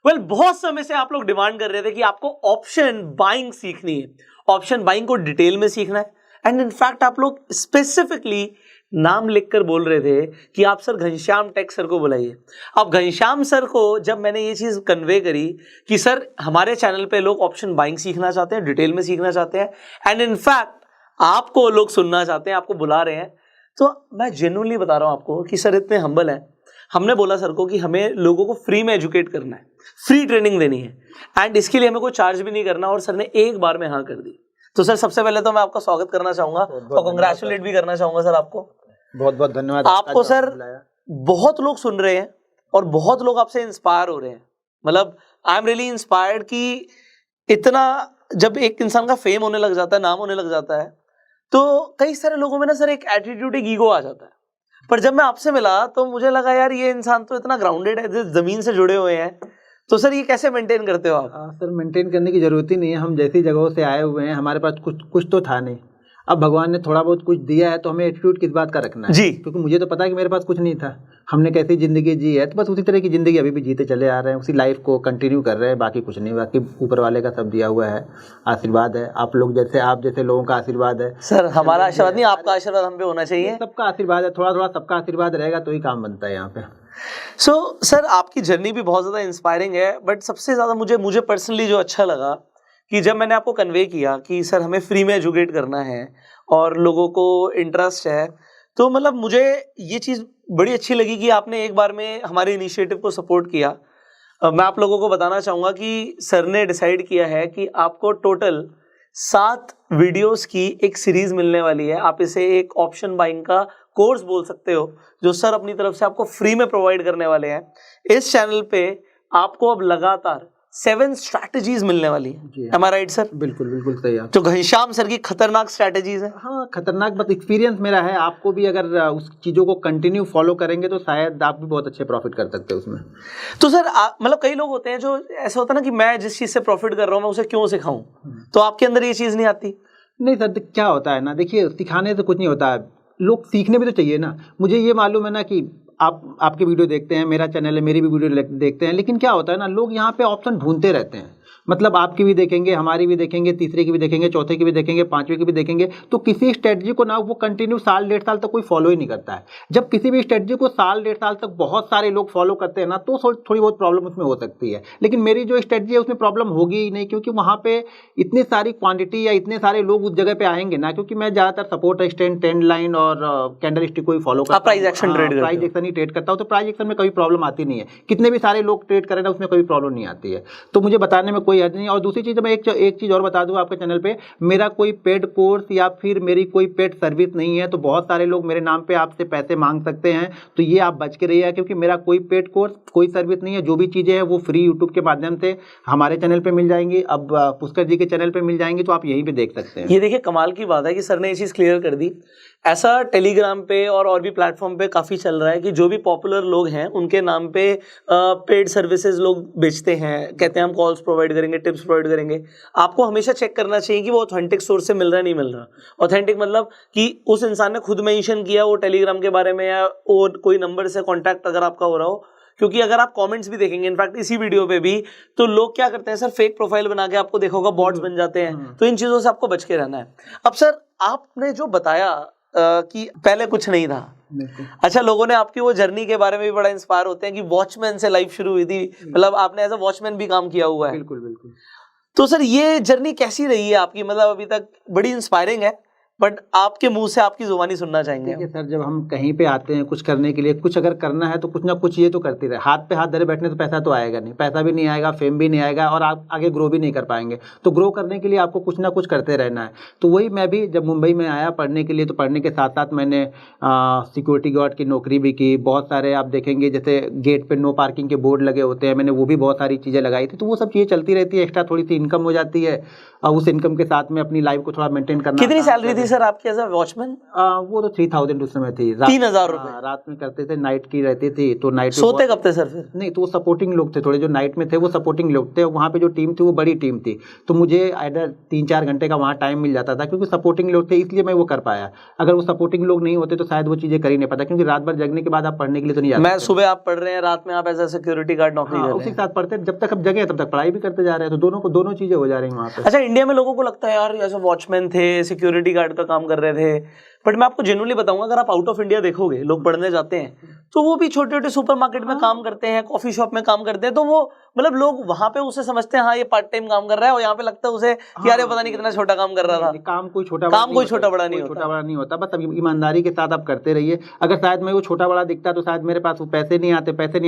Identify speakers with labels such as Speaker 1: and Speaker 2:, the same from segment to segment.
Speaker 1: बहुत समय से आप लोग डिमांड कर रहे थे कि आपको ऑप्शन बाइंग सीखनी है, ऑप्शन बाइंग को डिटेल में सीखना है। एंड इनफैक्ट आप लोग स्पेसिफिकली नाम लिखकर बोल रहे थे कि आप सर घनश्याम टेक सर को बुलाइए। अब घनश्याम सर को जब मैंने ये चीज़ कन्वे करी कि सर हमारे चैनल पे लोग ऑप्शन बाइंग सीखना चाहते हैं, डिटेल में सीखना चाहते हैं, एंड इनफैक्ट आपको लोग सुनना चाहते हैं, आपको बुला रहे हैं, तो मैं जेन्युइनली बता रहा हूँ आपको कि सर इतने हम्बल हैं। हमने बोला सर को कि हमें लोगों को फ्री में एजुकेट करना है, फ्री ट्रेनिंग देनी है, एंड इसके लिए हमें कोई चार्ज भी नहीं करना, और सर ने एक बार में हाँ कर दी। तो सर सबसे पहले तो मैं आपका स्वागत करना चाहूंगा और कांग्रेचुलेट भी करना चाहूंगा सर आपको।
Speaker 2: बहुत बहुत धन्यवाद
Speaker 1: आपको सर। बहुत लोग सुन रहे हैं और बहुत लोग आपसे इंस्पायर हो रहे हैं, मतलब आई एम रियली इंस्पायर्ड कि इतना जब एक इंसान का फेम होने लग जाता है, नाम होने लग जाता है, तो कई सारे लोगों में ना सर एक एटीट्यूड, एक ईगो आ जाता है। पर जब मैं आपसे मिला तो मुझे लगा यार ये इंसान तो इतना ग्राउंडेड है, जमीन से जुड़े हुए हैं। तो सर ये कैसे मेंटेन करते हो आप?
Speaker 2: सर मेंटेन करने की जरूरत ही नहीं है, हम जैसी जगहों से आए हुए हैं, हमारे पास कुछ तो था नहीं। अब भगवान ने थोड़ा बहुत कुछ दिया है तो हमें एटीट्यूड किस बात का रखना है
Speaker 1: जी,
Speaker 2: क्योंकि मुझे तो पता है कि मेरे पास कुछ नहीं था। हमने कैसी ज़िंदगी जी है तो बस उसी तरह की ज़िंदगी अभी भी जीते चले आ रहे हैं, उसी लाइफ को कंटिन्यू कर रहे हैं, बाकी कुछ नहीं। बाकी ऊपर वाले का सब दिया हुआ है, आशीर्वाद है, आप जैसे लोगों का आशीर्वाद है।
Speaker 1: सर हमारा आशीर्वाद नहीं, आपका आशीर्वाद हम पे होना चाहिए।
Speaker 2: सबका आशीर्वाद है, थोड़ा थोड़ा सबका आशीर्वाद रहेगा तो ही काम बनता है यहाँ पे।
Speaker 1: सर आपकी जर्नी भी बहुत ज़्यादा इंस्पायरिंग है, बट सबसे ज़्यादा मुझे पर्सनली जो अच्छा लगा कि जब मैंने आपको कन्वे किया कि सर हमें फ्री में एजुकेट करना है और लोगों को इंटरेस्ट है, तो मतलब मुझे ये चीज़ बड़ी अच्छी लगी कि आपने एक बार में हमारे इनिशिएटिव को सपोर्ट किया। मैं आप लोगों को बताना चाहूँगा कि सर ने डिसाइड किया है कि आपको टोटल 7 वीडियोस की एक सीरीज मिलने वाली है। आप इसे एक ऑप्शन बाइंग का कोर्स बोल सकते हो, जो सर अपनी तरफ से आपको फ्री में प्रोवाइड करने वाले हैं। इस चैनल पे आपको अब लगातार 7 स्ट्रैटेजीज मिलने वाली है। Am I right, sir?
Speaker 2: बिल्कुल बिल्कुल सही है।
Speaker 1: तो घनश्याम सर की खतरनाक स्ट्रैटेजीज है।
Speaker 2: हाँ खतरनाक, बस एक्सपीरियंस मेरा है, आपको भी अगर उस चीज़ों को कंटिन्यू फॉलो करेंगे तो शायद आप भी बहुत अच्छे प्रॉफिट कर सकते हो उसमें।
Speaker 1: तो सर मतलब कई लोग होते हैं जो ऐसा होता है ना कि मैं जिस चीज़ से प्रॉफिट कर रहा हूँ मैं उसे क्यों सिखाऊं, तो आपके अंदर ये चीज़ नहीं आती?
Speaker 2: नहीं सर, क्या होता है ना, देखिए सिखाने से कुछ नहीं होता है, लोग सीखने भी तो चाहिए ना। मुझे ये मालूम है ना कि आपके वीडियो देखते हैं, मेरा चैनल है, मेरी भी वीडियो देखते हैं, लेकिन क्या होता है ना, लोग यहाँ पे ऑप्शन ढूंढते रहते हैं। मतलब आपकी भी देखेंगे, हमारी भी देखेंगे, तीसरे की भी देखेंगे, चौथे की भी देखेंगे, पांचवें की भी देखेंगे, तो किसी स्ट्रेटजी को ना वो कंटिन्यू साल 1.5 साल तक कोई फॉलो ही नहीं करता है। जब किसी भी स्ट्रेटजी को साल 1.5 साल तक बहुत सारे लोग फॉलो करते हैं ना, तो थोड़ी बहुत प्रॉब्लम उसमें हो सकती है। लेकिन मेरी जो स्ट्रेटजी है उसमें प्रॉब्लम होगी ही नहीं, क्योंकि वहाँ पे इतनी सारी क्वांटिटी या इतने सारे लोग उस जगह पे आएंगे ना, क्योंकि मैं ज़्यादातर सपोर्ट स्टैंड, ट्रेंड लाइन और कैंडल स्टिक को ही फॉलो करता हूँ।
Speaker 1: प्राइस एक्शन
Speaker 2: ही ट्रेड करता हूँ, तो प्राइस एक्शन में कोई प्रॉब्लम आती नहीं है। कितने भी सारे लोग ट्रेड करें ना, उसमें कोई प्रॉब्लम नहीं आती है, तो मुझे बताने में कोई हर्ज नहीं। और दूसरी चीज़ मैं एक चीज़ और बता दूं आपके चैनल पे, मेरा कोई पेड कोर्स या फिर मेरी कोई पेड सर्विस नहीं है। तो बहुत सारे लोग मेरे नाम पे आपसे पैसे मांग सकते हैं, तो ये आप बच के रहिए, क्योंकि मेरा कोई पेड कोर्स, कोई सर्विस नहीं है। जो भी चीज़ें हैं वो फ्री यूट्यूब के माध्यम से हमारे चैनल पे मिल जाएंगी, अब पुष्कर जी के चैनल पे मिल जाएंगी, तो आप यहीं पे देख सकते हैं।
Speaker 1: ये देखिए कमाल की बात है कि सर ने ये चीज़ क्लियर कर दी। ऐसा टेलीग्राम पे और भी प्लेटफॉर्म पे काफ़ी चल रहा है कि जो भी पॉपुलर लोग हैं उनके नाम पे पेड सर्विसेज लोग बेचते हैं, कहते हैं हम कॉल्स प्रोवाइड करेंगे, टिप्स प्रोवाइड करेंगे। आपको हमेशा चेक करना चाहिए कि वो ऑथेंटिक सोर्स से मिल रहा है नहीं मिल रहा। ऑथेंटिक मतलब कि उस इंसान ने खुद मेंशन किया वो टेलीग्राम के बारे में, या और कोई नंबर से कॉन्टैक्ट अगर आपका हो रहा हो। क्योंकि अगर आप कमेंट्स भी देखेंगे, इनफैक्ट इसी वीडियो पे भी, तो लोग क्या करते हैं सर, फेक प्रोफाइल बना के आपको देखा होगा बॉट्स बन जाते हैं। तो इन चीज़ों से आपको बच के रहना है। अब सर आपने जो बताया कि पहले कुछ नहीं था, अच्छा लोगों ने आपकी वो जर्नी के बारे में भी बड़ा इंस्पायर होते हैं कि वॉचमैन से लाइफ शुरू हुई थी, मतलब आपने एज अ वॉचमैन भी काम किया हुआ है।
Speaker 2: बिल्कुल बिल्कुल।
Speaker 1: तो सर ये जर्नी कैसी रही है आपकी, मतलब अभी तक बड़ी इंस्पायरिंग है, बट आपके मुंह से आपकी जुबानी सुनना चाहेंगे।
Speaker 2: देखिए सर, जब हम कहीं पे आते हैं कुछ करने के लिए, कुछ अगर करना है तो कुछ ना कुछ ये तो करते रहे। हाथ पे हाथ धरे बैठने तो पैसा तो आएगा नहीं, पैसा भी नहीं आएगा, फेम भी नहीं आएगा, और आप आगे ग्रो भी नहीं कर पाएंगे। तो ग्रो करने के लिए आपको कुछ ना कुछ करते रहना है। तो वही मैं भी जब मुंबई में आया पढ़ने के लिए, तो पढ़ने के साथ साथ मैंने सिक्योरिटी गार्ड की नौकरी भी की। बहुत सारे आप देखेंगे जैसे गेट पे नो पार्किंग के बोर्ड लगे होते हैं, मैंने वो भी बहुत सारी चीज़ें लगाई थी। तो वो सब चीज़ें चलती रहती है, एक्स्ट्रा थोड़ी सी इनकम हो जाती है, और उस इनकम के साथ में अपनी लाइफ को थोड़ा मेंटेन करना।
Speaker 1: कितनी सैलरी थी सर आपके एज अ वॉचमैन?
Speaker 2: वो तो 3000 उस समय थी।
Speaker 1: 3000 रुपए
Speaker 2: रात में करते थे, नाइट की रहती थी, तो नाइट
Speaker 1: सोते कब थे सर फिर?
Speaker 2: नहीं, तो वो सपोर्टिंग लोग थे, थोड़े जो नाइट में थे वो सपोर्टिंग लोग थे। वहाँ पे जो टीम थी वो बड़ी टीम थी, तो मुझे आइडर 3-4 घंटे का वहाँ टाइम मिल जाता था, क्योंकि सपोर्टिंग लोग थे इसलिए मैं वो कर पाया। अगर वो सपोर्टिंग लोग नहीं होते तो शायद वो चीज़ें कर ही नहीं पाता, क्योंकि रात भर जगने के बाद आप पढ़ने के लिए तो नहीं जाते।
Speaker 1: मैं सुबह आप पढ़ रहे हैं, रात में आप एज अ सिक्योरिटी गार्ड नौकरी कर रहे
Speaker 2: उसी
Speaker 1: हैं।
Speaker 2: के साथ पढ़ते, जब तक अब जगह तब तक पढ़ाई भी करते जा रहे हैं, तो दोनों चीजें हो जा रही हैं वहाँ पे।
Speaker 1: अच्छा, इंडिया में लोगों को लगता है यार ऐसे वॉचमैन थे, सिक्योरिटी गार्ड का काम कर रहे थे, बट मैं आपको जेन्युइनली बताऊंगा, अगर आप आउट ऑफ इंडिया देखोगे, लोग पढ़ने जाते हैं तो वो भी छोटे छोटे सुपरमार्केट में काम करते हैं, कॉफी शॉप में काम करते हैं, तो वो मतलब लोग वहां पे उसे समझते हैं हाँ ये पार्ट टाइम काम कर रहा है, और यहाँ पे लगता है उसे कि यार ये पता नहीं कितना छोटा काम कर रहा था।
Speaker 2: काम कोई छोटा
Speaker 1: बड़ा
Speaker 2: नहीं होता, बस अब ईमानदारी के साथ आप करते रहिए। अगर शायद मैं वो छोटा बड़ा दिखता तो शायद मेरे पास वो पैसे नहीं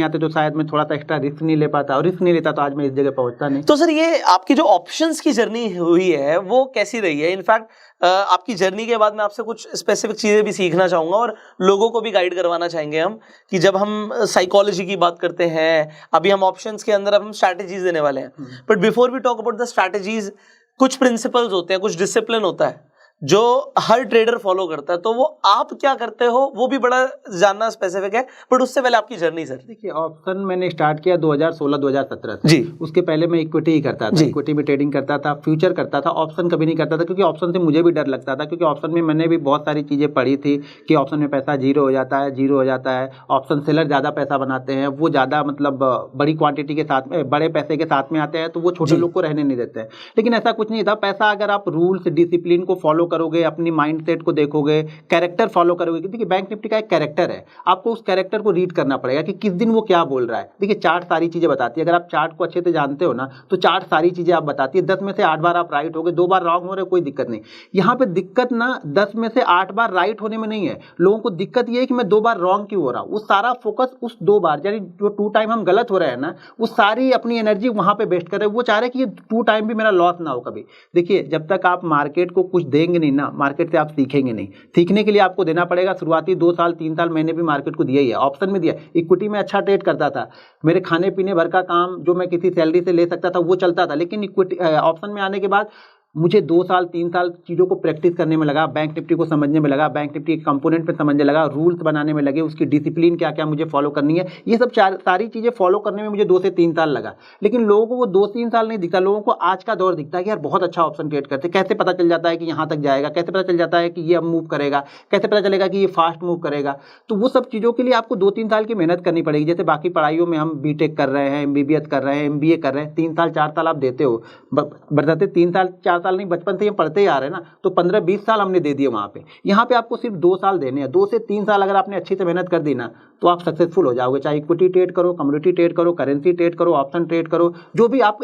Speaker 2: आते तो शायद मैं थोड़ा सा एक्स्ट्रा रिस्क नहीं ले पाता, और रिस्क नहीं लेता तो आज मैं इस जगह पहुंचता नहीं।
Speaker 1: तो सर ये आपकी जो ऑप्शंस की जर्नी हुई है वो कैसी रही है? इनफैक्ट आपकी जर्नी के बाद मैं आपसे कुछ स्पेसिफिक चीजें भी सीखना चाहूंगा, और लोगों को भी गाइड करवाना चाहेंगे हम, कि जब हम साइकोलॉजी की बात करते हैं, अभी हम ऑप्शंस के अंदर अब हम स्ट्रैटेजीज देने वाले हैं, but before we talk about the strategies, कुछ प्रिंसिपल्स होते हैं, कुछ डिसिप्लिन होता है जो हर ट्रेडर फॉलो करता है, तो वो आप क्या करते हो वो भी बड़ा जानना स्पेसिफिक है, बट उससे पहले आपकी जर्नी सर।
Speaker 2: देखिए, ऑप्शन मैंने स्टार्ट किया 2016-2017 से।
Speaker 1: जी।
Speaker 2: उसके पहले मैं इक्विटी ही करता था, इक्विटी में ट्रेडिंग करता था, फ्यूचर करता था, ऑप्शन कभी नहीं करता था, क्योंकि ऑप्शन से मुझे भी डर लगता था, क्योंकि ऑप्शन में मैंने भी बहुत सारी चीज़ें पढ़ी थी कि ऑप्शन में पैसा जीरो हो जाता है, ऑप्शन सेलर ज़्यादा पैसा बनाते हैं, वो ज़्यादा मतलब बड़ी क्वांटिटी के साथ में, बड़े पैसे के साथ में आते हैं, तो वो छोटे लोग को रहने नहीं देते हैं। लेकिन ऐसा कुछ नहीं था। पैसा अगर आप रूल्स डिसिप्लिन को फॉलो करोगे, अपनी माइंडसेट को देखोगे, कैरेक्टर फॉलो करोगे। देखिए, बैंक निफ्टी का एक कैरेक्टर है, आपको उस कैरेक्टर को रीड करना पड़ेगा कि किस दिन वो क्या बोल रहा है। देखिए, चार्ट सारी चीजें बताती है, अगर आप चार्ट को अच्छे से जानते हो ना, तो चार्ट सारी चीजें आप बताती है। 10 में से 8 बार आप राइट हो गए, 2 बार रॉन्ग हो रहे, कोई दिक्कत नहीं। यहाँ पे दिक्कत ना 10 में से 8 बार राइट होने में नहीं है, लोगों को दिक्कत ये है कि मैं 2 बार रॉन्ग क्यों हो रहा हूँ। वो सारा फोकस उस 2 बार, यानी जो 2 टाइम हम गलत हो रहे हैं ना, वो सारी अपनी एनर्जी वहां पे वेस्ट कर रहे हैं। वो चाह रहे हैं कि ये 2 टाइम भी मेरा लॉस ना हो कभी। देखिए, जब तक आप मार्केट को कुछ देंगे नहीं ना, मार्केट से आप सीखेंगे नहीं। सीखने के लिए आपको देना पड़ेगा। शुरुआती 2 साल 3 साल मैंने भी मार्केट को दिया ही है, ऑप्शन में दिया। इक्विटी में अच्छा ट्रेड करता था, मेरे खाने पीने भर का काम जो मैं किसी सैलरी से ले सकता था वो चलता था। लेकिन इक्विटी ऑप्शन में आने के बाद मुझे 2 साल 3 साल चीज़ों को प्रैक्टिस करने में लगा, बैंक निफ्टी को समझने में लगा, बैंक निफ्टी के कंपोनेंट पे समझने लगा, रूल्स बनाने में लगे, उसकी डिसिप्लिन क्या क्या मुझे फॉलो करनी है। ये सब सारी चीज़ें फॉलो करने में मुझे 2 से 3 साल लगा। लेकिन लोगों को वो 2-3 साल नहीं दिखता, लोगों को आज का दौर दिखता है कि यार बहुत अच्छा ऑप्शन ट्रेड करते, कैसे पता चल जाता है कि यहाँ तक जाएगा, कैसे पता चल जाता है कि ये अब मूव करेगा, कैसे पता चलेगा कि ये फास्ट मूव करेगा। तो वो सब चीज़ों के लिए आपको 2-3 साल की मेहनत करनी पड़ेगी। जैसे बाकी पढ़ाइयों में हम बीटेक कर रहे हैं, MBBS कर रहे हैं, MBA कर रहे हैं, 3 साल 4 साल आप देते हो, बताते 3 साल 4 साल नहीं, बचपन से पढ़ते ही आ रहे हैं ना, तो 15-20 साल हमने दे दिए वहाँ पे। यहाँ पे आपको सिर्फ 2 साल देने हैं। 2 से 3 साल अगर आपने अच्छी से मेहनत कर दी ना, तो आप सक्सेसफुल हो जाओगे। चाहे इक्विटी ट्रेड करो, कमोडिटी ट्रेड करो, करेंसी ट्रेड करो, ऑप्शन ट्रेड करो, जो भी आप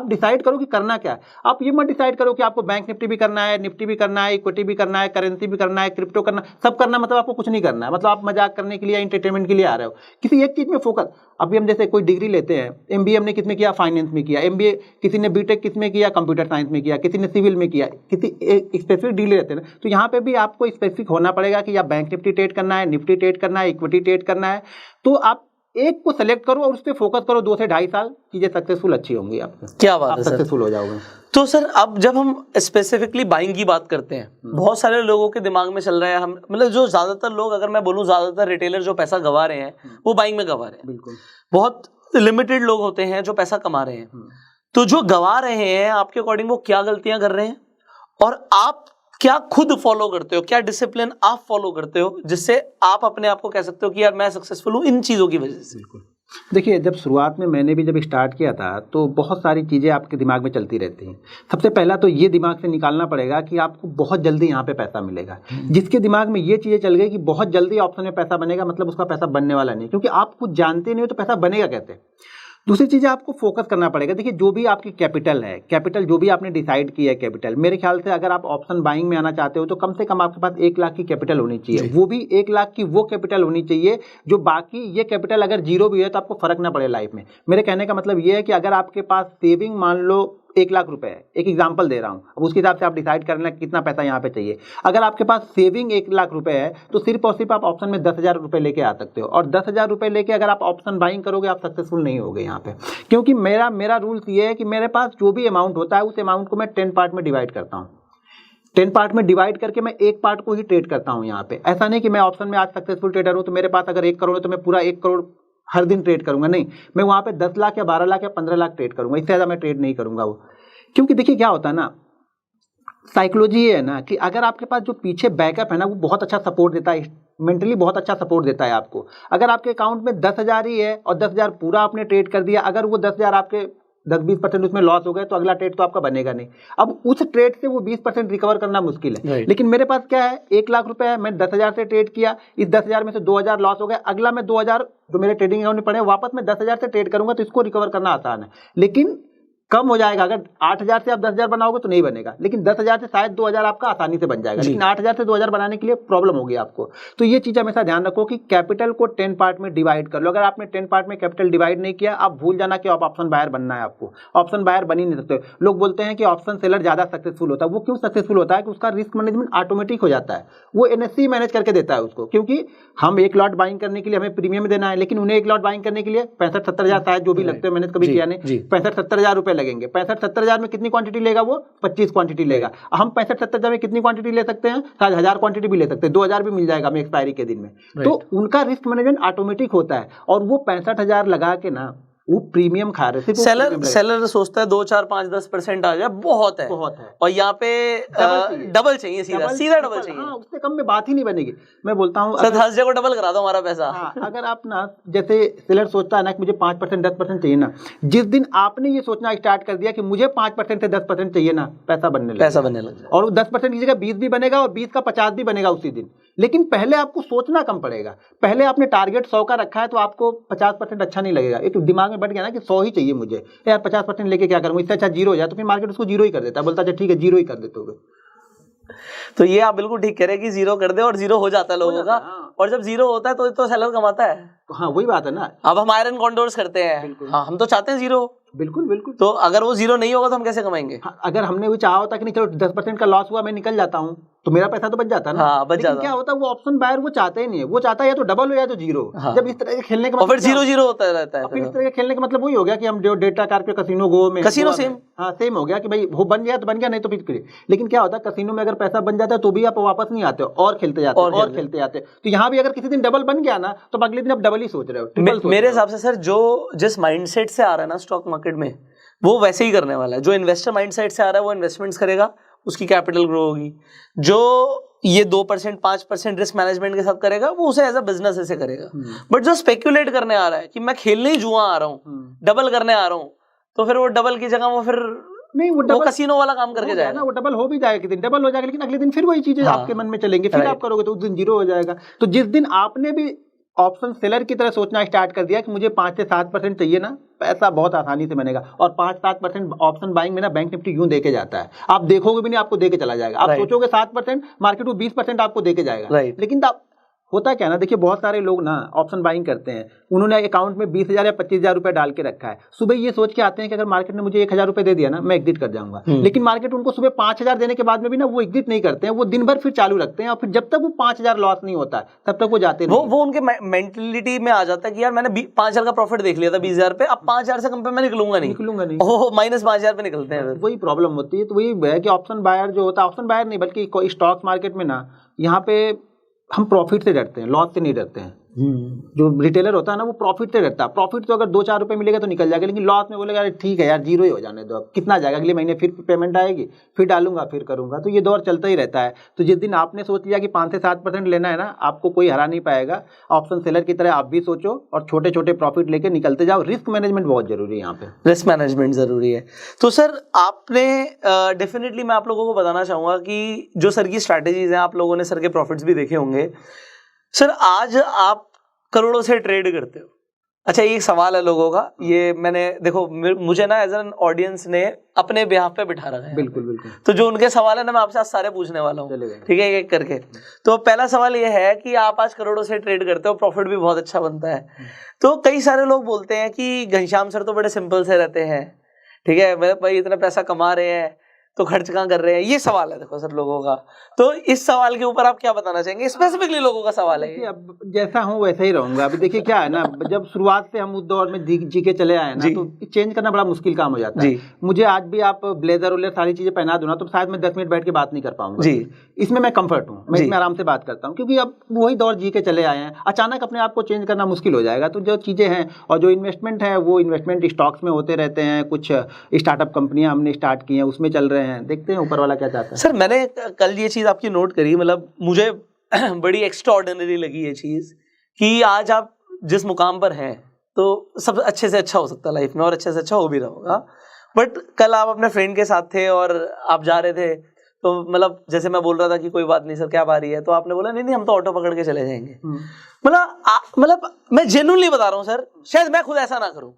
Speaker 2: डिसाइड करो कि करना क्या है। आप ये मत डिसाइड करो कि आपको बैंक निफ्टी भी करना है, निफ्टी भी करना है, इक्विटी भी करना है, करेंसी भी करना है, क्रिप्टो करना, सब करना, मतलब आपको कुछ नहीं करना है, मतलब आप मजाक करने के लिए, एंटरटेनमेंट के लिए आ रहे हो। किसी एक चीज में फोकस। अभी हम जैसे कोई डिग्री लेते हैं, MBA हमने किस में किया, फाइनेंस में किया, MBA किसी ने बीटेक किस में किया, कंप्यूटर साइंस में किया, किसी ने सिविल में किया, किसी स्पेसिफिक डिग्री लेते हैं ना, तो यहाँ पे भी आपको स्पेसिफिक होना पड़ेगा कि या बैंक निफ्टी ट्रेड करना है, निफ्टी ट्रेड करना है, इक्विटी ट्रेड करना है। तो आप एक को सेलेक्ट करो और उस पर फोकस करो। 2 से 2.5 साल चीजें सक्सेसफुल अच्छी होंगी आपकी।
Speaker 1: क्या बात है,
Speaker 2: सक्सेसफुल हो जाओगे।
Speaker 1: तो सर, अब जब हम स्पेसिफिकली बाइंग की बात करते हैं, बहुत सारे लोगों के दिमाग में चल रहा है, हम मतलब जो ज्यादातर लोग, अगर मैं बोलूं ज्यादातर रिटेलर जो पैसा गवा रहे हैं वो बाइंग में गवा रहे हैं।
Speaker 2: बिल्कुल,
Speaker 1: बहुत लिमिटेड लोग होते हैं जो पैसा कमा रहे हैं। तो जो गवा रहे हैं, आपके अकॉर्डिंग वो क्या गलतियां कर रहे हैं, और आप क्या खुद फॉलो करते हो, क्या डिसिप्लिन आप फॉलो करते हो जिससे आप अपने आप को कह सकते हो कि यार मैं सक्सेसफुल हूं इन चीजों की वजह से?
Speaker 2: बिल्कुल। देखिए, जब शुरुआत में मैंने भी जब स्टार्ट किया था तो बहुत सारी चीज़ें आपके दिमाग में चलती रहती हैं। सबसे पहला तो ये दिमाग से निकालना पड़ेगा कि आपको बहुत जल्दी यहाँ पे पैसा मिलेगा। जिसके दिमाग में ये चीज़ें चल गई कि बहुत जल्दी ऑप्शन में पैसा बनेगा, मतलब उसका पैसा बनने वाला नहीं, क्योंकि आप कुछ जानते नहीं हो तो पैसा बनेगा कैसे। दूसरी चीज़ आपको फोकस करना पड़ेगा। देखिए, जो भी आपकी कैपिटल है, कैपिटल जो भी आपने डिसाइड किया है कैपिटल, मेरे ख्याल से अगर आप ऑप्शन बाइंग में आना चाहते हो तो कम से कम आपके पास 1 लाख की कैपिटल होनी चाहिए। वो भी 1 लाख की वो कैपिटल होनी चाहिए जो, बाकी ये कैपिटल अगर जीरो भी है तो आपको फर्क ना पड़े लाइफ में। मेरे कहने का मतलब ये है कि अगर आपके पास सेविंग मान लो 1 लाख रुपए है, एक एग्जांपल दे रहा हूं, अब उसके हिसाब से आप डिसाइड करना कितना पैसा यहाँ पे चाहिए। अगर आपके पास सेविंग 1 लाख रुपए है तो सिर्फ और सिर्फ आप ऑप्शन में 10,000 रुपए लेके आ सकते हो, और 10,000 रुपए लेके अगर आप ऑप्शन बाइंग करोगे आप सक्सेसफुल नहीं होगे यहाँ पे। क्योंकि मेरा रूल्स ये है कि मेरे पास जो भी अमाउंट होता है उस अमाउंट को मैं 10 पार्ट में डिवाइड करता हूँ। 10 पार्ट में डिवाइड करके मैं एक पार्ट को ही ट्रेड करता हूँ यहाँ पे। ऐसा नहीं कि मैं ऑप्शन में आज सक्सेसफुल ट्रेडर हूँ तो मेरे पास अगर 1 करोड़ है तो मैं पूरा 1 करोड़ हर दिन ट्रेड करूंगा, नहीं, मैं वहाँ पे 10 लाख या 12 लाख या 15 लाख ट्रेड करूंगा, इससे ज़्यादा मैं ट्रेड नहीं करूंगा वो। क्योंकि देखिए क्या होता है ना, साइकोलॉजी ये है ना कि अगर आपके पास जो पीछे बैकअप है ना वो बहुत अच्छा सपोर्ट देता है, मेंटली बहुत अच्छा सपोर्ट देता है आपको। अगर आपके अकाउंट में 10,000 ही है और 10,000 पूरा आपने ट्रेड कर दिया, अगर वो 10,000 आपके 10-20% उसमें लॉस हो गए तो अगला ट्रेड तो आपका बनेगा नहीं। अब उस ट्रेड से वो 20% रिकवर करना मुश्किल है। लेकिन मेरे पास क्या है, 1 लाख रुपए है, मैं 10,000 से ट्रेड किया, इस 10,000 में से 2,000 लॉस हो गए, अगला मैं 2,000 जो मेरे ट्रेडिंग अकाउंट में पड़े वापस मैं 10,000 से ट्रेड करूंगा, तो इसको रिकवर करना आसान है। लेकिन कम हो जाएगा, अगर 8,000 से आप 10,000 बनाओगे तो नहीं बनेगा, लेकिन 10,000 से शायद 2,000 आपका आसानी से बन जाएगा, लेकिन 8,000 से 2,000 बनाने के लिए प्रॉब्लम होगी आपको। तो ये चीज़ हमेशा ध्यान रखो कि कैपिटल को 10 पार्ट में डिवाइड कर लो। अगर आपने 10 पार्ट में कैपिटल डिवाइड नहीं किया, आप भूल जाना कि आप ऑप्शन बायर बनना है, आपको ऑप्शन बायर बन ही नहीं सकते। लोग बोलते हैं कि ऑप्शन सेलर ज़्यादा सक्सेसफुल होता है, वो क्यों सक्सेसफुल होता है कि उसका रिस्क मैनेजमेंट ऑटोमेटिक हो जाता है, वो NSE मैनेज करके देता है उसको। क्योंकि हम 1 लॉट बाइंग करने के लिए हमें प्रीमियम देना है, लेकिन उन्हें 1 लॉट बाइंग करने के लिए 65-70 हज़ार शायद जो भी लगते हैं, मैंने कभी किया नहीं, 65-70 हज़ार रुपए लगेंगे। 65-70 हज़ार में कितनी क्वांटिटी लेगा वो? 25 क्वांटिटी लेगा। हम 65-70 हज़ार में कितनी क्वांटिटी ले सकते हैं? शायद 1000 क्वांटिटी भी ले सकते हैं, 2000 भी मिल जाएगा हमें एक्सपायरी के दिन में। तो उनका रिस्क मैनेजमेंट ऑटोमेटिक होता है, और वो 65,000 लगा के ना वो प्रीमियम खा रहे थे।
Speaker 1: सेलर सोचता है 2, 4, 5, 10% आ जाए बहुत है, और यहाँ पे डबल चाहिए, सीधा डबल चाहिए।
Speaker 2: हाँ, उससे कम में बात ही नहीं बनेगी। मैं बोलता हूँ
Speaker 1: सर हर जगह डबल करा दो हमारा पैसा।
Speaker 2: हाँ, अगर आप ना, जैसे सेलर सोचता है ना कि मुझे 5% 10% चाहिए ना, जिस दिन आपने ये सोचना स्टार्ट कर दिया कि मुझे 5% से 10% चाहिए ना, पैसा बनने लगेगा। और 10% की जगह 20 भी बनेगा और 20 का 50 भी बनेगा उसी दिन। लेकिन पहले आपको सोचना कम पड़ेगा। पहले आपने टारगेट 100 का रखा है तो आपको 50% अच्छा नहीं लगेगा, एक दिमाग में बैठ गया ना कि 100 ही चाहिए मुझे, यार 50% लेके क्या करूंगा, इससे अच्छा 0 हो जाए, तो फिर मार्केट उसको 0 ही कर देता है, बोलता है ठीक है 0 ही कर देते हो।
Speaker 1: तो ये आप बिल्कुल ठीक कह रहे हैं कि 0 कर दे, और 0 हो जाता है लोगों का। और जब 0 होता है तो सेलर कमाता है।
Speaker 2: हाँ, वही बात है ना।
Speaker 1: अब हम आयरन कॉन्डोर्स करते हैं, हाँ, हम तो चाहते हैं 0।
Speaker 2: बिल्कुल।
Speaker 1: तो अगर वो 0 नहीं होगा तो हम कैसे कमाएंगे?
Speaker 2: हाँ, अगर हमने वो चाहा होता कि नहीं चलो 10% का लॉस हुआ, मैं निकल जाता हूँ, तो मेरा पैसा तो बच जाता ना।
Speaker 1: हाँ, बच जाता।
Speaker 2: क्या होता है, वो ऑप्शन बायर वो चाहते ही नहीं है, वो चाहता है या तो डबल हो या तो 0।
Speaker 1: हाँ।
Speaker 2: जब इस तरह के खेलने का
Speaker 1: मतलब फिर 0-0 होता रहता है।
Speaker 2: फिर इस तरह के खेलने का मतलब वही हो गया कि हम जो डेटा कार पे कसिनो गो में,
Speaker 1: कसिनो सेम,
Speaker 2: हाँ सेम हो गया कि भाई वो बन गया तो बन गया, नहीं तो फिर। लेकिन क्या होता है, कसिनो में अगर पैसा बन जाता है तो भी आप वापस नहीं आते हो और खेलते जाते हो और खेलते जाते। तो यहाँ भी अगर किसी दिन डबल बन गया ना तो अगले दिन आप डबल ही सोच रहे हो।
Speaker 1: मेरे हिसाब से सर जो जिस माइंडसेट से आ रहा है ना स्टॉक मार्केट में, वो वैसे ही करने वाला है। जो इन्वेस्टर माइंडसेट से आ रहा है वो इन्वेस्टमेंट्स करेगा, उसकी कैपिटल ग्रो होगी। जो ये 2% 5% रिस्क मैनेजमेंट के साथ करेगा वो उसे एज अ बिजनेस ऐसे करेगा। बट जो स्पेक्यूलेट करने आ रहा है कि मैं खेलने ही जुआ आ रहा हूँ, डबल करने आ रहा हूँ, तो फिर वो डबल की जगह वो फिर
Speaker 2: नहीं,
Speaker 1: वो कसिनो वाला काम करके जाएगा
Speaker 2: ना, वो डबल हो भी जाएगा, कि दिन डबल हो जाएगा, लेकिन अगले दिन फिर वही चीजें आपके मन में चलेंगे, फिर आप करोगे तो उस दिन 0 हो जाएगा। तो जिस दिन आपने भी ऑप्शन सेलर की तरह सोचना स्टार्ट कर दिया कि मुझे 5 से 7% चाहिए ना, पैसा बहुत आसानी से बनेगा। और 5-7% ऑप्शन बाइंग में ना बैंक निफ्टी यूं देके जाता है, आप देखोगे भी नहीं, आपको देके चला जाएगा। आप सोचोगे 7%, मार्केट वो 20% आपको देके जाएगा। लेकिन होता क्या ना, देखिए बहुत सारे लोग ना ऑप्शन बाइंग करते हैं, उन्होंने अकाउंट में 20,000 या 25,000 रुपए डाल के रखा है। सुबह ये सोच के आते हैं कि अगर मार्केट ने मुझे 1,000 रुपए दे दिया ना, मैं एग्जिट कर जाऊंगा। लेकिन मार्केट उनको सुबह 5,000 देने के बाद में भी ना वो एग्जिट नहीं करते हैं, वो दिन भर फिर चालू रखते हैं, और फिर जब तक वो 5,000 लॉस नहीं होता है तब तक वो जाते नहीं।
Speaker 1: वो उनके मेंटेलिटी में आ जाता है कि यार मैंने 5,000 का प्रॉफिट देख लिया था 20,000 पे, अब 5,000 से कम पे मैं निकलूंगा नहीं। माइनस 5,000 पे निकलते हैं,
Speaker 2: वही प्रॉब्लम होती है। तो वही है कि ऑप्शन बायर जो होता है, ऑप्शन बायर नहीं बल्कि स्टॉक मार्केट में ना, यहाँ पे हम प्रॉफिट से डरते हैं, लॉस से नहीं डरते हैं। जो रिटेलर होता है ना वो प्रॉफिट से डरता है। प्रॉफिट तो अगर 2-4 रुपए मिलेगा तो निकल जाएगा, लेकिन लॉस में बोलेगा ठीक है यार 0 ही हो जाने दो, अब कितना जाएगा, अगले महीने फिर पेमेंट आएगी, फिर डालूंगा, फिर करूंगा। तो ये दौर चलता ही रहता है। तो जिस दिन आपने सोच लिया कि 5 से 7% लेना है ना, आपको कोई हरा नहीं पाएगा। ऑप्शन सेलर की तरह आप भी सोचो और छोटे छोटे प्रॉफिट लेके निकलते जाओ। रिस्क मैनेजमेंट बहुत जरूरी है यहाँ पे,
Speaker 1: रिस्क मैनेजमेंट जरूरी है। तो सर आपने डेफिनेटली मैं आप लोगों को बताना चाहूंगा कि जो सर की स्ट्रैटेजीज हैं, आप लोगों ने सर के प्रॉफिट्स भी देखे होंगे। सर आज आप करोड़ों से ट्रेड करते हो। अच्छा, एक सवाल है लोगों का, ये मैंने देखो मुझे ना एज एन ऑडियंस ने अपने बिहाफ पे बिठा रखा है।
Speaker 2: बिल्कुल।
Speaker 1: तो जो उनके सवाल है ना मैं आपसे आज सारे पूछने वाला हूँ, ठीक है, एक करके। तो पहला सवाल ये है कि आप आज करोड़ों से ट्रेड करते हो, प्रॉफिट भी बहुत अच्छा बनता है। तो कई सारे लोग बोलते हैं कि घनश्याम सर तो बड़े सिंपल से रहते हैं, ठीक है, मेरे भाई इतना पैसा कमा रहे हैं तो खर्च कहाँ कर रहे हैं, ये सवाल है देखो सर लोगों का। तो इस सवाल के ऊपर आप क्या बताना चाहेंगे, स्पेसिफिकली लोगों का सवाल है ये।
Speaker 2: अब जैसा हूँ वैसा ही रहूंगा। अभी देखिए क्या है ना, जब शुरुआत से हम उस दौर में जी के चले आए ना, तो चेंज करना बड़ा मुश्किल काम हो जाता है। मुझे आज भी आप ब्लेजर उलेजर सारी चीजें पहना दो ना, तो शायद मैं 10 मिनट बैठ के बात नहीं कर पाऊंगा जी। इसमें मैं कंफर्ट हूँ, मैं इसमें आराम से बात करता हूँ, क्योंकि अब वही दौर जी के चले आए हैं। अचानक अपने आप को चेंज करना मुश्किल हो जाएगा। तो जो चीजें हैं और जो इन्वेस्टमेंट है, वो इन्वेस्टमेंट स्टॉक्स में होते रहते हैं, कुछ स्टार्टअप कंपनियां हमने स्टार्ट की हैं, उसमें चल रहे हैं, देखते हैं ऊपर वाला क्या चाहता है।
Speaker 1: सर मैंने कल ये चीज आपकी नोट करी, मतलब मुझे बड़ी एक्स्ट्राऑर्डिनरी लगी ये चीज कि आज आप जिस मुकाम पर हैं तो सब अच्छे से अच्छा हो सकता है लाइफ में, और अच्छे से अच्छा हो भी रहा होगा। बट कल आप अपने फ्रेंड के साथ थे और आप जा रहे थे, तो मतलब जैसे मैं बोल रहा था कि कोई बात नहीं सर क्या बारी है, तो आपने बोला नहीं हम तो ऑटो पकड़ के चले जाएंगे। मतलब मैं जेन्युइनली बता रहा हूँ सर, शायद मैं खुद ऐसा ना करूँ,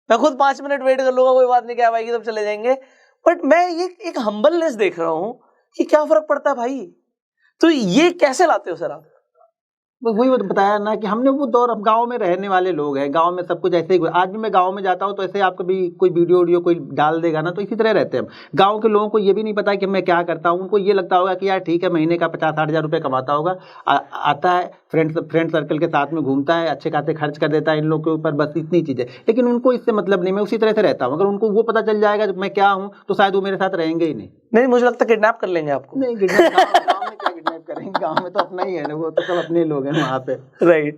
Speaker 1: मैं खुद 5 मिनट वेट कर लूंगा, कोई बात नहीं क्या आएगी तब चले जाएंगे। बट मैं ये एक हम्बलनेस देख रहा हूँ कि क्या फर्क पड़ता है भाई। तो ये कैसे लाते हो सर आप?
Speaker 2: वही बताया ना कि हमने वो दौर, अब गांव में रहने वाले लोग हैं, गांव में सब कुछ ऐसे ही। आज भी मैं गांव में जाता हूं तो ऐसे आप कभी कोई वीडियो कोई डाल देगा ना, तो इसी तरह रहते हैं हम। गांव के लोगों को ये भी नहीं पता कि मैं क्या करता हूं। उनको ये लगता होगा कि यार ठीक है, महीने का 50-60 हज़ार रुपये कमाता होगा, आता है फ्रेंड सर्कल के साथ में घूमता है, अच्छे खाते खर्च कर देता है इन लोगों के ऊपर, बस इतनी चीज़ें। लेकिन उनको इससे मतलब नहीं, मैं उसी तरह से रहता हूँ। अगर उनको वो पता चल जाएगा मैं क्या हूँ, तो शायद वो मेरे साथ रहेंगे ही नहीं।
Speaker 1: मुझे लगता है किडनैप कर लेंगे आपको।
Speaker 2: नहीं, किडनैप करेंगे, गांव में तो अपना ही है ना, वो तो सब अपने लोग हैं वहाँ पे।
Speaker 1: राइट।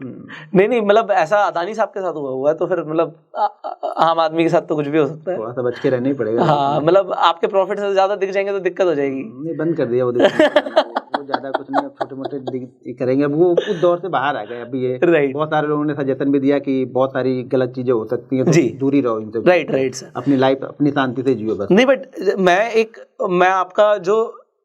Speaker 1: नहीं मतलब ऐसा अदानी साहब के साथ हुआ है, तो फिर मतलब आम आदमी के साथ तो कुछ भी हो सकता है।
Speaker 2: थोड़ा सा बच के रहना ही पड़ेगा।
Speaker 1: हाँ, मतलब आपके प्रॉफिट से ज्यादा दिख जाएंगे तो दिक्कत हो जाएगी।
Speaker 2: नहीं, बंद कर दिया वो ज्यादा कुछ नहीं, छोटे मोटे करेंगे। अब वो उस दौर से बाहर आ गए अभी ये। बहुत सारे लोगों ने सजेशन भी दिया कि बहुत सारी गलत चीजें हो सकती हैं, तो दूरी रहो इनसे।
Speaker 1: राइट सर,
Speaker 2: अपनी लाइफ अपनी शांति से जियो बस।
Speaker 1: नहीं बट मैं आपका जो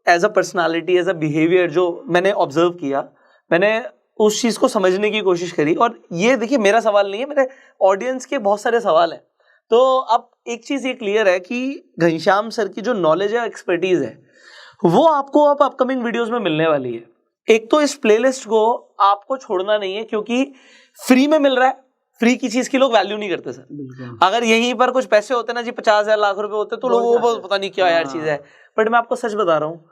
Speaker 1: as a personality, as a behaviour जो मैंने ऑब्जर्व किया, मैंने उस चीज को समझने की कोशिश करी। और ये देखिए मेरा सवाल नहीं है, मेरे ऑडियंस के बहुत सारे सवाल हैं। तो अब एक चीज ये क्लियर है कि घनश्याम सर की जो नॉलेज है, एक्सपर्टीज है, वो आपको अब अपकमिंग वीडियोस में मिलने वाली है। एक तो इस प्लेलिस्ट को आपको छोड़ना नहीं है, क्योंकि फ्री में मिल रहा है। फ्री की चीज की लोग वैल्यू नहीं करते सर। अगर यहीं पर कुछ पैसे होते ना जी, 50,000 लाख रुपए होते तो लोगों को पता नहीं क्या यार चीज है। बट मैं आपको सच बता रहा हूँ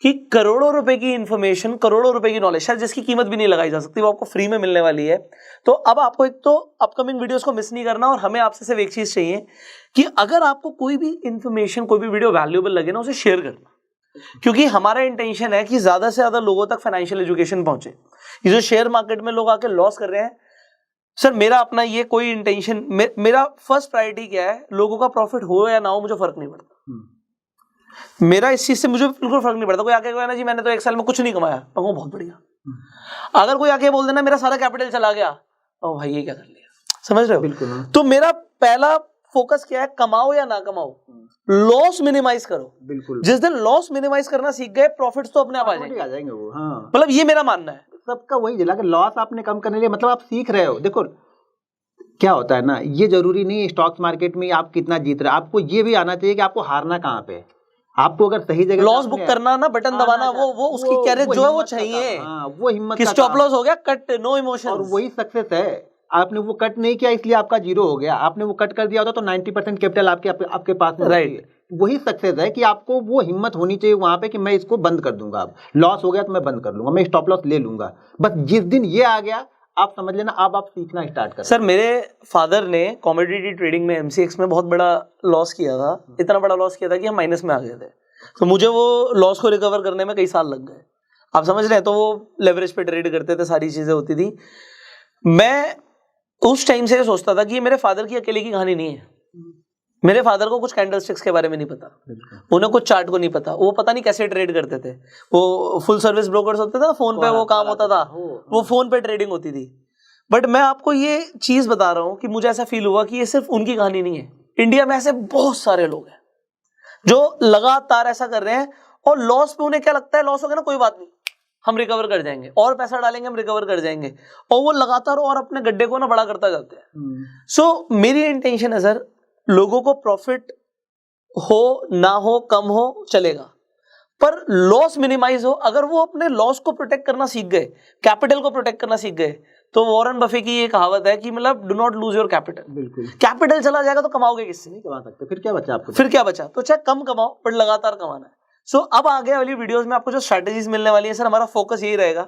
Speaker 1: कि करोड़ों रुपए की इंफॉर्मेशन, करोड़ों रुपए की नॉलेज, शायद जिसकी कीमत भी नहीं लगाई जा सकती, वो आपको फ्री में मिलने वाली है। तो अब आपको एक तो अपकमिंग वीडियोस को मिस नहीं करना, और हमें आपसे सिर्फ एक चीज चाहिए कि अगर आपको कोई भी इंफॉर्मेशन, कोई भी वीडियो वैल्यूएबल लगे ना, उसे शेयर करना। क्योंकि हमारा इंटेंशन है कि ज्यादा से ज्यादा लोगों तक फाइनेंशियल एजुकेशन पहुंचे। ये जो शेयर मार्केट में लोग आके लॉस कर रहे हैं सर, मेरा अपना ये कोई इंटेंशन, मेरा फर्स्ट प्रायोरिटी क्या है, लोगों का प्रॉफिट हो या ना हो मुझे फर्क नहीं पड़ता। मेरा इस चीज से मुझे बिल्कुल फर्क नहीं पड़ता। कोई आके कहना जी मैंने तो 1 साल में कुछ नहीं कमाया, मैं कहूँ बहुत बढ़िया। अगर कोई आके बोल देना मेरा सारा कैपिटल चला गया, तो भाई ये क्या कर लिया, समझ रहे हो?
Speaker 2: बिल्कुल।
Speaker 1: तो मेरा पहला फोकस क्या है, कमाओ या ना कमाओ, लॉस मिनिमाइज करो।
Speaker 2: बिल्कुल।
Speaker 1: जिस दिन लॉस मिनिमाइज करना सीख गए, प्रॉफिट्स तो अपने आप आ जाएंगे
Speaker 2: वो। हाँ, मतलब
Speaker 1: ये मेरा मानना है।
Speaker 2: सबका वही जिला कि लॉस आपने कम करने के लिए, मतलब आप सीख रहे हो। देखो क्या होता है ना, ये जरूरी नहीं स्टॉक मार्केट में आप कितना जीत रहे हो, आपको ये भी आना चाहिए कि आपको हारना कहाँ पे। आपको अगर सही जगह
Speaker 1: लॉस बुक करना ना, बटन दबाना, वो उसकी कैरेज जो है वो चाहिए।
Speaker 2: वो हिम्मत
Speaker 1: कि स्टॉप लॉस हो गया, कट, नो इमोशन।
Speaker 2: और वही सक्सेस है। आपने वो कट नहीं किया इसलिए आपका 0 हो गया। आपने वो कट कर दिया होता तो 90% कैपिटल आपके पास में होती है। वही सक्सेस है कि आपको वो हिम्मत होनी चाहिए वहां पे कि मैं इसको बंद कर दूंगा। अब लॉस हो गया तो मैं बंद कर लूंगा, मैं स्टॉप लॉस ले लूंगा। बस जिस दिन ये आ गया, आप समझ लेना अब आप सीखना स्टार्ट कर।
Speaker 1: सर मेरे फादर ने कमोडिटी ट्रेडिंग में, MCX में बहुत बड़ा लॉस किया था। इतना बड़ा लॉस किया था कि हम माइनस में आ गए थे। तो मुझे वो लॉस को रिकवर करने में कई साल लग गए, आप समझ रहे हैं। तो वो लेवरेज पे ट्रेड करते थे, सारी चीजें होती थी। मैं उस टाइम से सोचता था कि ये मेरे फादर की अकेले की कहानी नहीं है। मेरे फादर को कुछ कैंडलस्टिक्स के बारे में नहीं पता, उन्हें कुछ चार्ट को नहीं पता, वो पता नहीं कैसे ट्रेड करते थे। वो फुल सर्विस ब्रोकर्स होते थे ना, फोन पे वो काम होता था, वो फोन पे ट्रेडिंग होती थी। बट मैं आपको ये चीज बता रहा हूं कि मुझे ऐसा फील हुआ कि ये सिर्फ उनकी कहानी नहीं है। इंडिया में ऐसे बहुत सारे लोग हैं जो लगातार ऐसा कर रहे हैं, और लॉस पे उन्हें क्या लगता है, लॉस हो गया ना कोई बात नहीं, हम रिकवर कर जाएंगे, और पैसा डालेंगे हम रिकवर कर जाएंगे, और वो लगातार और अपने गड्ढे को ना बड़ा करता जाते हैं। सो मेरी इंटेंशन है सर, लोगों को प्रॉफिट हो ना हो, कम हो चलेगा, पर लॉस मिनिमाइज हो। अगर वो अपने लॉस को प्रोटेक्ट करना सीख गए, कैपिटल को प्रोटेक्ट करना सीख गए, तो वॉरेन बफे की ये कहावत है कि मतलब do not lose your capital.
Speaker 2: बिल्कुल
Speaker 1: कैपिटल चला जाएगा तो कमाओगे किससे?
Speaker 2: नहीं कमा सकते, फिर क्या बचा आपको?
Speaker 1: फिर क्या बचा? तो चाहे कम कमाओ पर लगातार कमाना है। सो अब आगे वाली वीडियोस में आपको जो स्ट्रेटेजीज मिलने वाली है सर, हमारा फोकस यही रहेगा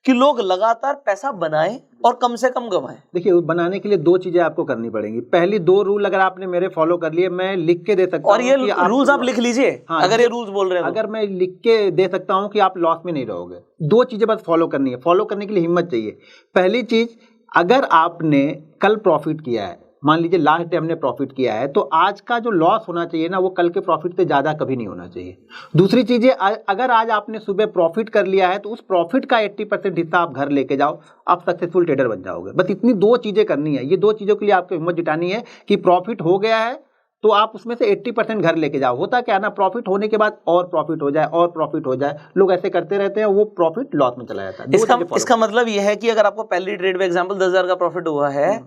Speaker 1: कि लोग लगातार पैसा बनाएं और कम से कम कमाएं।
Speaker 2: देखिए, बनाने के लिए दो चीजें आपको करनी पड़ेंगी। पहली दो रूल अगर आपने मेरे फॉलो कर लिए, मैं लिख के दे सकता हूं
Speaker 1: और ये
Speaker 2: कि
Speaker 1: रूल्स आप लिख लीजिए।
Speaker 2: हाँ,
Speaker 1: अगर ये रूल्स बोल रहे हैं तो।
Speaker 2: अगर मैं लिख के दे सकता हूं कि आप लॉस में नहीं रहोगे। दो चीजें बस फॉलो करनी है। फॉलो करने के लिए हिम्मत चाहिए। पहली चीज, अगर आपने कल प्रॉफिट किया है, मान लीजिए लास्ट डे हमने प्रॉफिट किया है, तो आज का जो लॉस होना चाहिए ना, वो कल के प्रॉफिट से ज्यादा कभी नहीं होना चाहिए। दूसरी चीज है, अगर आज आपने सुबह प्रॉफिट कर लिया है तो उस प्रॉफिट का 80% हिस्सा आप घर लेके जाओ, आप सक्सेसफुल ट्रेडर बन जाओगे। बस इतनी दो चीजें करनी है। ये दो चीजों के लिए आपको हिम्मत जुटानी है कि प्रॉफिट हो गया है तो आप उसमें से 80% घर लेके जाओ। होता क्या है ना, प्रॉफिट होने के बाद और प्रॉफिट हो जाए और प्रॉफिट हो जाए, लोग ऐसे करते रहते हैं, वो प्रॉफिट लॉस में चला जाता है।
Speaker 1: इसका मतलब यह है कि अगर आपको पहली ट्रेड में एग्जांपल 10,000 का प्रॉफिट हुआ है,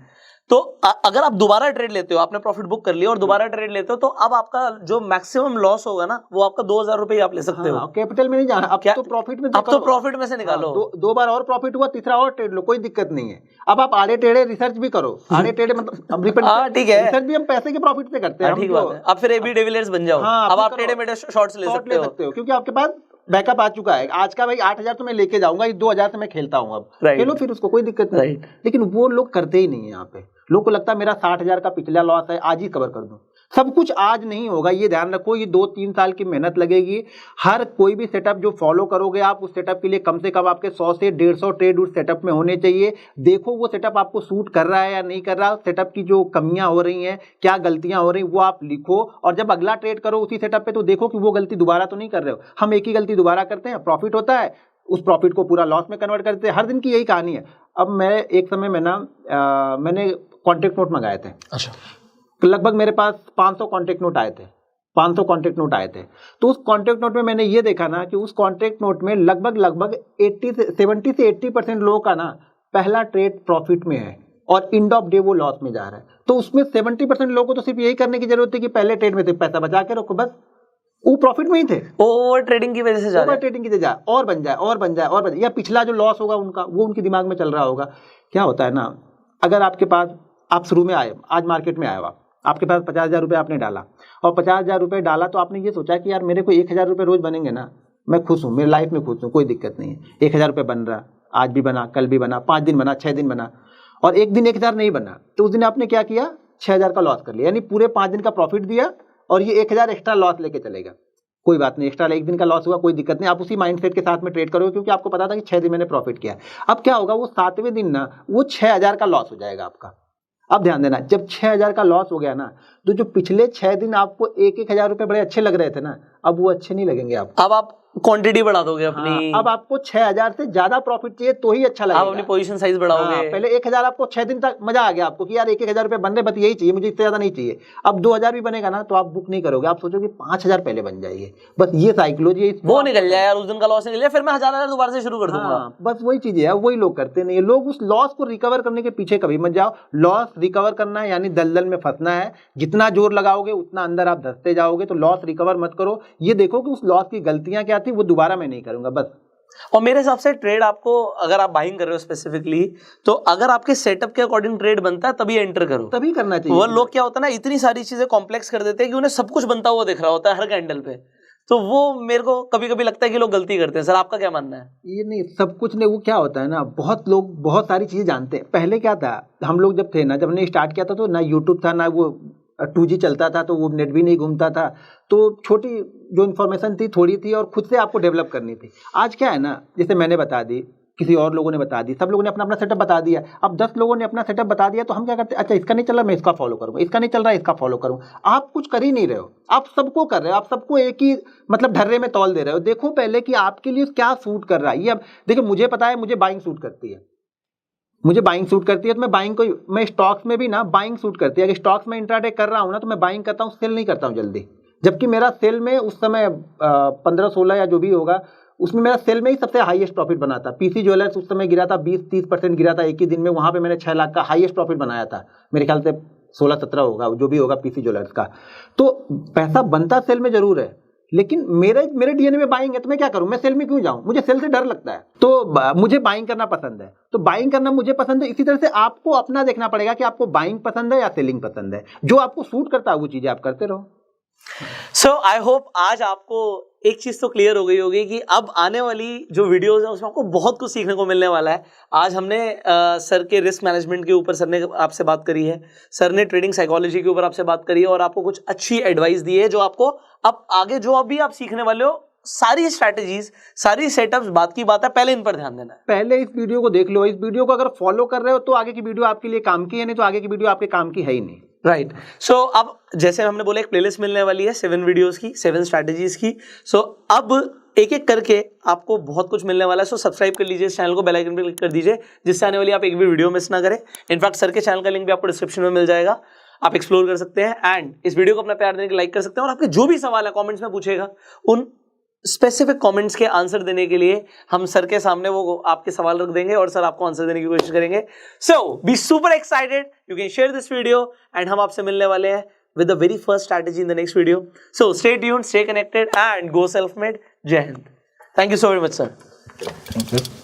Speaker 1: तो अगर आप दोबारा ट्रेड लेते हो, आपने प्रॉफिट बुक कर लिया और दोबारा ट्रेड लेते हो, तो अब आपका जो मैक्सिमम लॉस होगा ना, वो आपका 2,000 रुपए आप ले सकते हो।
Speaker 2: कैपिटल में नहीं जाना, अब तो प्रॉफिट में,
Speaker 1: अब तो प्रॉफिट में से निकालो।
Speaker 2: दो बार और प्रॉफिट हुआ, तीसरा और ट्रेड लो, कोई दिक्कत नहीं है। अब आप आड़े टेढ़े रिसर्च भी करो। आड़े टेढ़े मतलब
Speaker 1: ठीक है,
Speaker 2: रिसर्च भी हम पैसे के प्रॉफिट से करते हैं।
Speaker 1: ठीक बात है। अब फिर एबी डिविलियर्स बन जाओ। अब आप टेढ़े मेढ़े शॉर्ट्स ले सकते हो,
Speaker 2: क्योंकि आपके पास बैकअप आ चुका है। आज का भाई 8,000 तो मैं लेके जाऊंगा, 2,000 से मैं खेलता हूँ। अब खेलो फिर, उसको कोई दिक्कत नहीं। लेकिन वो लोग करते ही नहीं है। यहाँ पे लोग को लगता है मेरा 60,000 का पिछला लॉस है, आज ही कवर कर दूं। सब कुछ आज नहीं होगा, ये ध्यान रखो। ये 2-3 साल की मेहनत लगेगी। हर कोई भी सेटअप जो फॉलो करोगे आप, उस सेटअप के लिए कम से कम आपके 100 से 150 ट्रेड उस सेटअप में होने चाहिए। देखो वो सेटअप आपको सूट कर रहा है या नहीं कर रहा। सेटअप की जो कमियां हो रही हैं, क्या गलतियां हो रही, वो आप लिखो। और जब अगला ट्रेड करो उसी सेटअप पे, तो देखो कि वो गलती दोबारा तो नहीं कर रहे हो। हम एक ही गलती दोबारा करते हैं, प्रॉफिट होता है, उस प्रॉफिट को पूरा लॉस में कन्वर्ट करते हैं। हर दिन की यही कहानी है। अब मैं एक समय में ना मैंने कॉन्ट्रैक्ट नोट मंगाए थे। अच्छा। लगभग मेरे पास 500 कॉन्ट्रैक्ट नोट आए थे। 500 कॉन्ट्रैक्ट नोट आए थे। तो उस कॉन्ट्रैक्ट नोट में मैंने ये देखा ना कि उस कॉन्ट्रैक्ट नोट में लगभग 70 से 80% लोगों का ना पहला ट्रेड प्रॉफिट में है और एंड ऑफ डे वो लॉस में जा रहा है। तो उसमें 70% लोगों को तो सिर्फ यही करने की जरूरत है कि पहले ट्रेड में से पैसा बचा के रखो, बस वो प्रॉफिट में ही थे।
Speaker 1: ओवर ट्रेडिंग की वजह से जा रहा है।
Speaker 2: ओवर ट्रेडिंग की वजह से और बन जाए और बन जाए और बन जाए, या पिछला जो लॉस होगा उनका, वो उनके दिमाग में चल रहा होगा। क्या होता है ना, अगर आपके पास, आप शुरू में आए, आज मार्केट में आए हो, आपके पास 50,000 रुपये आपने डाला, और 50,000 रुपये डाला तो आपने ये सोचा कि यार मेरे को 1,000 रुपये रोज बनेंगे ना, मैं खुश हूँ, मेरी लाइफ में खुश हूँ, कोई दिक्कत नहीं है। 1,000 रुपये बन रहा, आज भी बना, कल भी बना, 5 दिन बना, 6 दिन बना, और एक दिन 1,000 नहीं बना, तो उस दिन आपने क्या किया, 6,000 का लॉस कर लिया। यानी पूरे 5 दिन का प्रॉफिट दिया और ये 1,000 एक्स्ट्रा लॉस लेके चलेगा। कोई बात नहीं, एक्स्ट्रा एक दिन का लॉस हुआ, कोई दिक्कत नहीं। आप उसी माइंडसेट के साथ में ट्रेड करोगे, क्योंकि आपको पता था कि 6 दिन मैंने प्रॉफिट किया। अब क्या होगा, वो 7वें दिन ना वो 6,000 का लॉस हो जाएगा आपका। अब ध्यान देना, जब 6,000 का लॉस हो गया ना, तो जो पिछले 6 दिन आपको 1,000 रुपए बड़े अच्छे लग रहे थे ना, अब वो अच्छे नहीं लगेंगे आपको।
Speaker 1: अब आप क्वांटिटी बढ़ा दोगे अपनी।
Speaker 2: हाँ, अब आपको 6,000 से ज्यादा प्रॉफिट चाहिए तो ही अच्छा लगेगा।
Speaker 1: आप अपनी पोजीशन साइज बढ़ाओगे।
Speaker 2: हाँ, पहले 1,000 आपको 6 दिन तक मजा आ गया आपको कि यार 1,000 रुपए बन रहे, बस यही चाहिए मुझे, इससे ज्यादा नहीं चाहिए। अब 2,000 भी बनेगा ना, तो आप बुक नहीं करोगे, आप सोचोगे 5,000 पहले बन जाइए। बस ये साइकोलॉजी,
Speaker 1: वो निकल जाए यार, उस दिन का लॉस निकल जाए, फिर मैं 1,000 दोबारा से शुरू कर दूंगा।
Speaker 2: बस वही चीजें है, वही लोग करते नहीं है। लोग उस लॉस को रिकवर करने के पीछे कभी मत जाओ। लॉस रिकवर करना है यानी दलदल में फंसना है। जितना जोर लगाओगे उतना अंदर आप धंसते जाओगे। तो लॉस रिकवर मत करो, ये देखो कि उस लॉस की गलतियां क्या थी, वो दोबारा मैं नहीं करूंगा, बस।
Speaker 1: और मेरे हिसाब से ट्रेड आपको, अगर आप बाइंग कर रहे हो स्पेसिफिकली, तो अगर आपके सेटअप के अकॉर्डिंग ट्रेड बनता है तभी एंटर करो,
Speaker 2: तभी करना चाहिए।
Speaker 1: वो लोग क्या होता है ना, इतनी सारी चीजें कॉम्प्लेक्स कर देते हैं कि उन्हें सब कुछ बनता हुआ दिख रहा होता है हर कैंडल पे। तो वो मेरे को कभी कभी लगता है कि लोग गलती करते हैं। सर आपका क्या मानना है?
Speaker 2: ये नहीं, सब कुछ नहीं, वो क्या होता है ना, बहुत लोग बहुत सारी चीजें जानते हैं। पहले क्या था, हम लोग जब थे ना, जब हमने स्टार्ट किया था, तो ना यूट्यूब था, ना वो 2G चलता था, तो वो नेट भी नहीं घूमता था। तो छोटी जो इन्फॉर्मेशन थी थोड़ी थी, और खुद से आपको डेवलप करनी थी। आज क्या है ना, जैसे मैंने बता दी, किसी और लोगों ने बता दी, सब लोगों ने अपना अपना सेटअप बता दिया। अब 10 लोगों ने अपना सेटअप बता दिया, तो हम क्या करते हैं, अच्छा इसका नहीं चल रहा, मैं इसका फॉलो करूंगा, इसका नहीं चल रहा, इसका फॉलो करूँ। आप कुछ कर ही नहीं रहे हो, आप सबको कर रहे हो, आप सबको एक ही मतलब ढर्रे में तौल दे रहे हो। देखो पहले कि आपके लिए क्या सूट कर रहा है। ये अब देखिए, मुझे पता है मुझे बाइंग सूट करती है, मुझे बाइंग सूट करती है, तो मैं बाइंग को, मैं स्टॉक्स में भी ना बाइंग सूट करती है। अगर स्टॉक्स में इंट्राडे कर रहा हूँ ना, तो मैं बाइंग करता हूँ, सेल नहीं करता हूँ जल्दी। जबकि मेरा सेल में उस समय 15-16 या जो भी होगा, उसमें मेरा सेल में ही सबसे हाईएस्ट प्रॉफिट बना था। पीसी ज्वेलर्स उस समय गिरा था, 20-30% गिरा था एक ही दिन में। वहां पे मैंने 6 लाख का हाईएस्ट प्रॉफिट बनाया था, मेरे ख्याल से 16-17 होगा, जो भी होगा पीसी ज्वेलर्स का। तो पैसा बनता सेल में जरूर है, लेकिन मेरे डीएनए में बाइंग है, तो मैं क्या करूं? मैं सेल में क्यों जाऊं? मुझे सेल से डर लगता है, तो मुझे बाइंग करना पसंद है। तो बाइंग करना मुझे पसंद है। इसी तरह से आपको अपना देखना पड़ेगा कि आपको बाइंग पसंद है या सेलिंग पसंद है। जो आपको सूट करता है वो चीजें आप करते रहो।
Speaker 1: सो आई होप आज आपको एक चीज तो क्लियर हो गई होगी कि अब आने वाली जो वीडियोस है उसमें आपको बहुत कुछ सीखने को मिलने वाला है। आज हमने सर के रिस्क मैनेजमेंट के ऊपर सर ने आपसे बात करी है, सर ने ट्रेडिंग साइकोलॉजी के ऊपर आपसे बात करी है और आपको कुछ अच्छी एडवाइस दी है जो आपको अब आगे जो अभी आप सीखने वाले हो सारी स्ट्रैटेजीज, सारी सेटअप्स, बात की बात है, पहले इन पर ध्यान देना है।
Speaker 2: पहले इस वीडियो को देख लो। इस वीडियो को अगर फॉलो कर रहे हो तो आगे की वीडियो आपके लिए काम की है, नहीं तो आगे की वीडियो आपके काम की है ही नहीं।
Speaker 1: राइट। सो अब जैसे हमने बोला एक प्लेलिस्ट मिलने वाली है 7 वीडियोस की, 7 स्ट्रैटेजीज की। सो अब एक एक करके आपको बहुत कुछ मिलने वाला है। सो सब्सक्राइब कर लीजिए इस चैनल को, बेल आइकन पे क्लिक कर दीजिए जिससे आने वाली आप एक भी वीडियो मिस ना करें। इनफैक्ट सर के चैनल का लिंक भी आपको डिस्क्रिप्शन में मिल जाएगा, आप एक्सप्लोर कर सकते हैं एंड इस वीडियो को अपना प्यार देने के लाइक कर सकते हैं। और आपके जो भी सवाल है कमेंट्स में पूछेगा, उन स्पेसिफिक कमेंट्स के आंसर देने के लिए हम सर के सामने वो आपके सवाल रख देंगे और सर आपको आंसर देने की कोशिश करेंगे। So be super excited, you can share this video and हम आपसे मिलने वाले हैं with the very first strategy in the next video. So stay tuned, stay connected and go self-made. Jai Hind. Thank you so very much, sir.
Speaker 3: Thank you.